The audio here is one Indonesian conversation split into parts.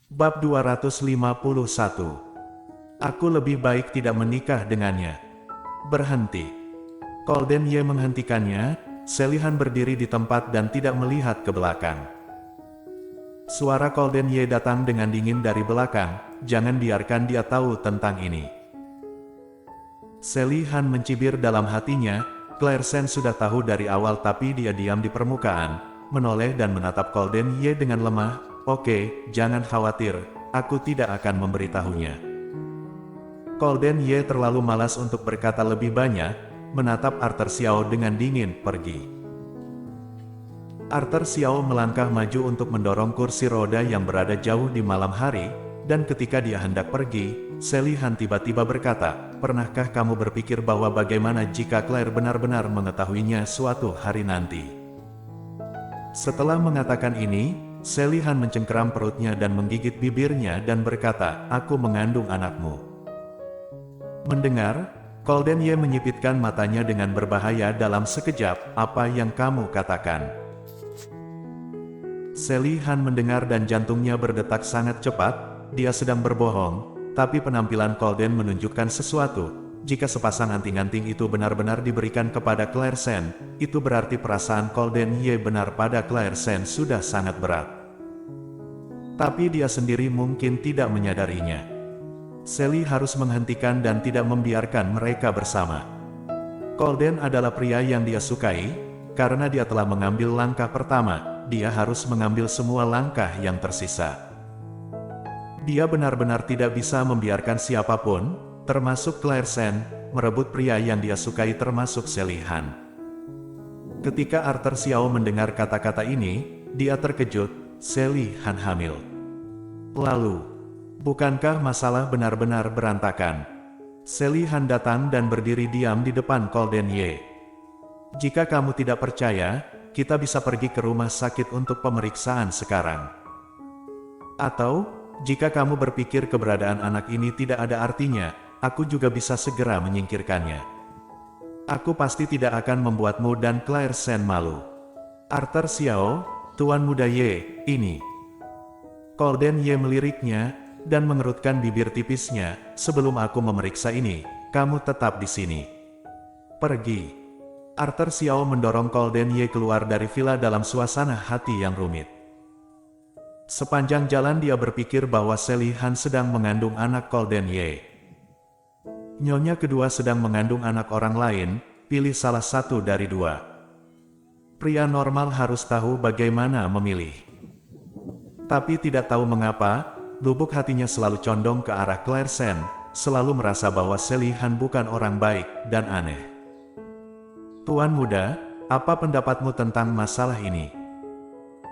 Bab 251. Aku lebih baik tidak menikah dengannya. Berhenti. Colden Ye menghentikannya. Selihan berdiri di tempat dan tidak melihat ke belakang. Suara Colden Ye datang dengan dingin dari belakang. Jangan biarkan dia tahu tentang ini. Selihan mencibir dalam hatinya. Claire Sen sudah tahu dari awal, tapi dia diam di permukaan, menoleh dan menatap Colden Ye dengan lemah. Oke, jangan khawatir, aku tidak akan memberitahunya. Colden Ye terlalu malas untuk berkata lebih banyak, menatap Arthur Xiao dengan dingin. Pergi. Arthur Xiao melangkah maju untuk mendorong kursi roda yang berada jauh di malam hari, dan ketika dia hendak pergi, Selihan tiba-tiba berkata, pernahkah kamu berpikir bahwa bagaimana jika Claire benar-benar mengetahuinya suatu hari nanti? Setelah mengatakan ini, Selihan mencengkeram perutnya dan menggigit bibirnya dan berkata, aku mengandung anakmu. Mendengar, Colden Ye menyipitkan matanya dengan berbahaya dalam sekejap. Apa yang kamu katakan? Selihan mendengar dan jantungnya berdetak sangat cepat. Dia sedang berbohong, tapi penampilan Colden menunjukkan sesuatu. Jika sepasang anting-anting itu benar-benar diberikan kepada Claire Sen, itu berarti perasaan Colden Ye benar pada Claire Sen sudah sangat berat. Tapi dia sendiri mungkin tidak menyadarinya. Sally harus menghentikan dan tidak membiarkan mereka bersama. Colden adalah pria yang dia sukai, karena dia telah mengambil langkah pertama, dia harus mengambil semua langkah yang tersisa. Dia benar-benar tidak bisa membiarkan siapapun, termasuk Claire Sen, merebut pria yang dia sukai termasuk Selihan. Ketika Arthur Xiao mendengar kata-kata ini, dia terkejut. Selihan hamil. Lalu, bukankah masalah benar-benar berantakan? Selihan datang dan berdiri diam di depan Colden Ye. Jika kamu tidak percaya, kita bisa pergi ke rumah sakit untuk pemeriksaan sekarang. Atau, jika kamu berpikir keberadaan anak ini tidak ada artinya, aku juga bisa segera menyingkirkannya. Aku pasti tidak akan membuatmu dan Claire Sen malu. Arthur Xiao, Tuan Muda Ye, ini. Colden Ye meliriknya, dan mengerutkan bibir tipisnya. Sebelum aku memeriksa ini, kamu tetap di sini. Pergi. Arthur Xiao mendorong Colden Ye keluar dari villa dalam suasana hati yang rumit. Sepanjang jalan dia berpikir bahwa Selihan sedang mengandung anak Colden Ye. Nyonya kedua sedang mengandung anak orang lain, pilih salah satu dari dua. Pria normal harus tahu bagaimana memilih. Tapi tidak tahu mengapa, lubuk hatinya selalu condong ke arah Claire Sen, selalu merasa bahwa Selihan bukan orang baik dan aneh. Tuan muda, apa pendapatmu tentang masalah ini?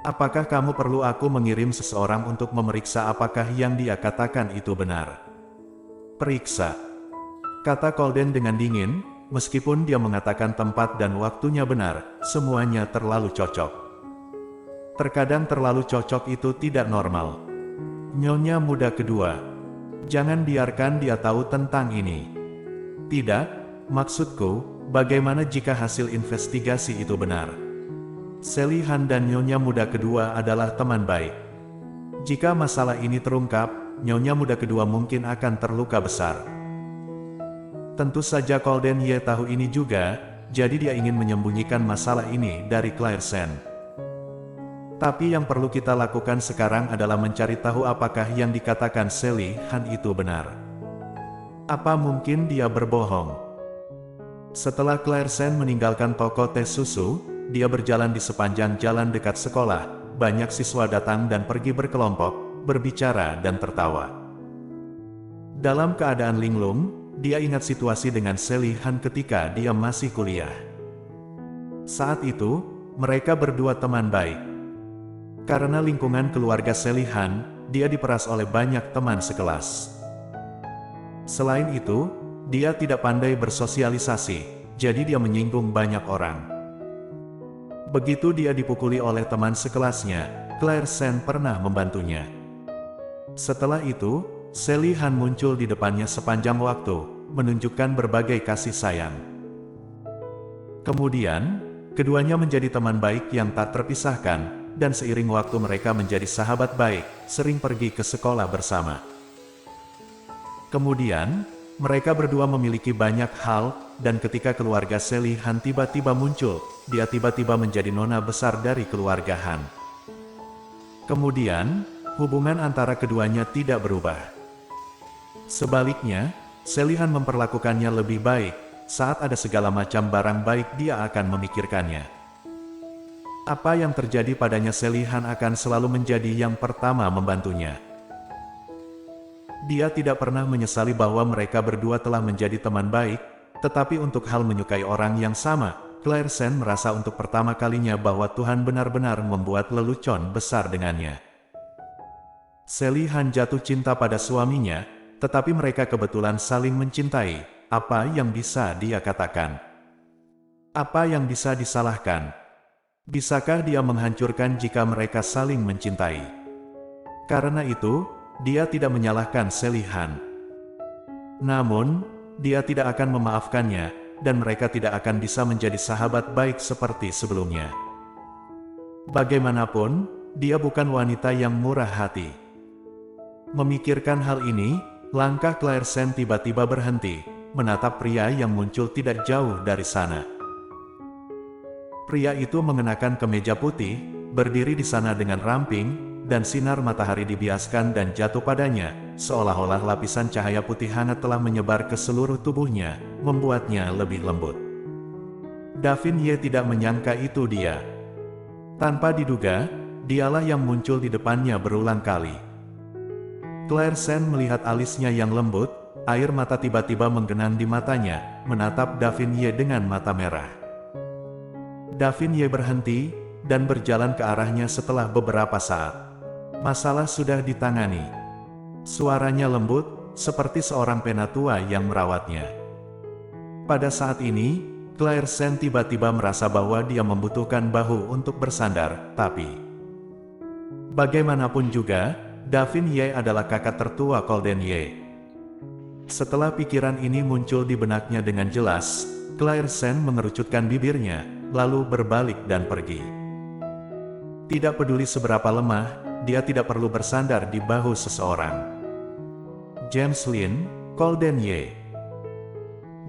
Apakah kamu perlu aku mengirim seseorang untuk memeriksa apakah yang dia katakan itu benar? Periksa, kata Colden dengan dingin. Meskipun dia mengatakan tempat dan waktunya benar, semuanya terlalu cocok. Terkadang terlalu cocok itu tidak normal. Nyonya muda kedua, jangan biarkan dia tahu tentang ini. Tidak, maksudku, bagaimana jika hasil investigasi itu benar? Selihan dan Nyonya muda kedua adalah teman baik. Jika masalah ini terungkap, Nyonya muda kedua mungkin akan terluka besar. Tentu saja Colden Ye tahu ini juga, jadi dia ingin menyembunyikan masalah ini dari Claire Sen. Tapi yang perlu kita lakukan sekarang adalah mencari tahu apakah yang dikatakan Selihan itu benar. Apa mungkin dia berbohong? Setelah Claire Sen meninggalkan toko teh susu, dia berjalan di sepanjang jalan dekat sekolah. Banyak siswa datang dan pergi berkelompok, berbicara dan tertawa. Dalam keadaan linglung, dia ingat situasi dengan Selihan ketika dia masih kuliah. Saat itu, mereka berdua teman baik. Karena lingkungan keluarga Selihan, dia diperas oleh banyak teman sekelas. Selain itu, dia tidak pandai bersosialisasi, jadi dia menyinggung banyak orang. Begitu dia dipukuli oleh teman sekelasnya, Claire Sen pernah membantunya. Setelah itu, Selihan muncul di depannya sepanjang waktu, menunjukkan berbagai kasih sayang. Kemudian, keduanya menjadi teman baik yang tak terpisahkan. dan seiring waktu mereka menjadi sahabat baik, sering pergi ke sekolah bersama. Kemudian, mereka berdua memiliki banyak hal, dan ketika keluarga Sally Han tiba-tiba muncul, dia tiba-tiba menjadi nona besar dari keluarga Han. Kemudian, hubungan antara keduanya tidak berubah. Sebaliknya, Sally Han memperlakukannya lebih baik. Saat ada segala macam barang baik, dia akan memikirkannya. Apa yang terjadi padanya, Sally Han akan selalu menjadi yang pertama membantunya. Dia tidak pernah menyesali bahwa mereka berdua telah menjadi teman baik, tetapi untuk hal menyukai orang yang sama, Claire Sen merasa untuk pertama kalinya bahwa Tuhan benar-benar membuat lelucon besar dengannya. Sally Han jatuh cinta pada suaminya, tetapi mereka kebetulan saling mencintai. Apa yang bisa dia katakan? Apa yang bisa disalahkan? Bisakah dia menghancurkan jika mereka saling mencintai? Karena itu, dia tidak menyalahkan Sally Han. Namun, dia tidak akan memaafkannya, dan mereka tidak akan bisa menjadi sahabat baik seperti sebelumnya. Bagaimanapun, dia bukan wanita yang murah hati. Memikirkan hal ini, langkah Claire Sen tiba-tiba berhenti, menatap pria yang muncul tidak jauh dari sana. Pria itu mengenakan kemeja putih, berdiri di sana dengan ramping, dan sinar matahari dibiaskan dan jatuh padanya, seolah-olah lapisan cahaya putih hangat telah menyebar ke seluruh tubuhnya, membuatnya lebih lembut. Davin Ye tidak menyangka itu dia. Tanpa diduga, dialah yang muncul di depannya berulang kali. Claire Sen melihat alisnya yang lembut, air mata tiba-tiba menggenang di matanya, menatap Davin Ye dengan mata merah. Davin Ye berhenti, dan berjalan ke arahnya setelah beberapa saat. Masalah sudah ditangani. Suaranya lembut, seperti seorang penatua yang merawatnya. Pada saat ini, Claire Sen tiba-tiba merasa bahwa dia membutuhkan bahu untuk bersandar, tapi bagaimanapun juga, Davin Ye adalah kakak tertua Golden Ye. Setelah pikiran ini muncul di benaknya dengan jelas, Claire Sen mengerucutkan bibirnya, lalu berbalik dan pergi. Tidak peduli seberapa lemah, dia tidak perlu bersandar di bahu seseorang. James Lin, Golden Ye.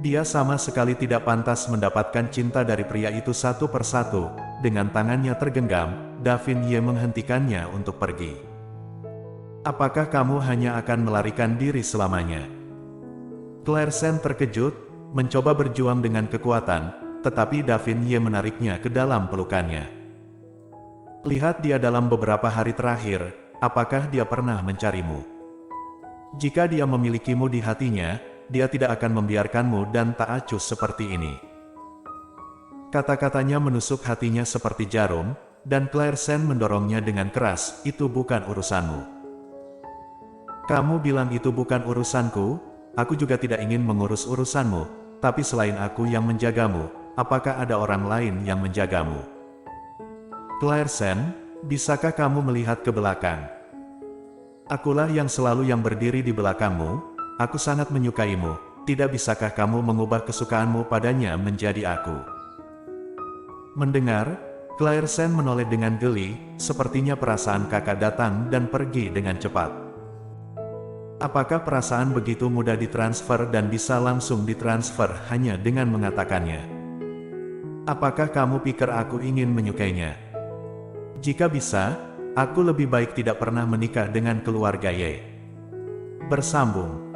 Dia sama sekali tidak pantas mendapatkan cinta dari pria itu satu persatu. Dengan tangannya tergenggam, Davin Ye menghentikannya untuk pergi. Apakah kamu hanya akan melarikan diri selamanya? Claire Sen terkejut, mencoba berjuang dengan kekuatan, tetapi Davin Ye menariknya ke dalam pelukannya. Lihat dia dalam beberapa hari terakhir, apakah dia pernah mencarimu? Jika dia memilikimu di hatinya, dia tidak akan membiarkanmu dan tak acuh seperti ini. Kata-katanya menusuk hatinya seperti jarum, dan Claire Sen mendorongnya dengan keras, itu bukan urusanmu. Kamu bilang itu bukan urusanku, aku juga tidak ingin mengurus urusanmu, tapi selain aku yang menjagamu, apakah ada orang lain yang menjagamu? Claire Sen, bisakah kamu melihat ke belakang? Akulah yang selalu yang berdiri di belakangmu, aku sangat menyukaimu, tidak bisakah kamu mengubah kesukaanmu padanya menjadi aku? Mendengar, Claire Sen menoleh dengan geli, sepertinya perasaan kakak datang dan pergi dengan cepat. Apakah perasaan begitu mudah ditransfer dan bisa langsung ditransfer hanya dengan mengatakannya? Apakah kamu pikir aku ingin menyukainya? Jika bisa, aku lebih baik tidak pernah menikah dengan keluarga Ye. Bersambung.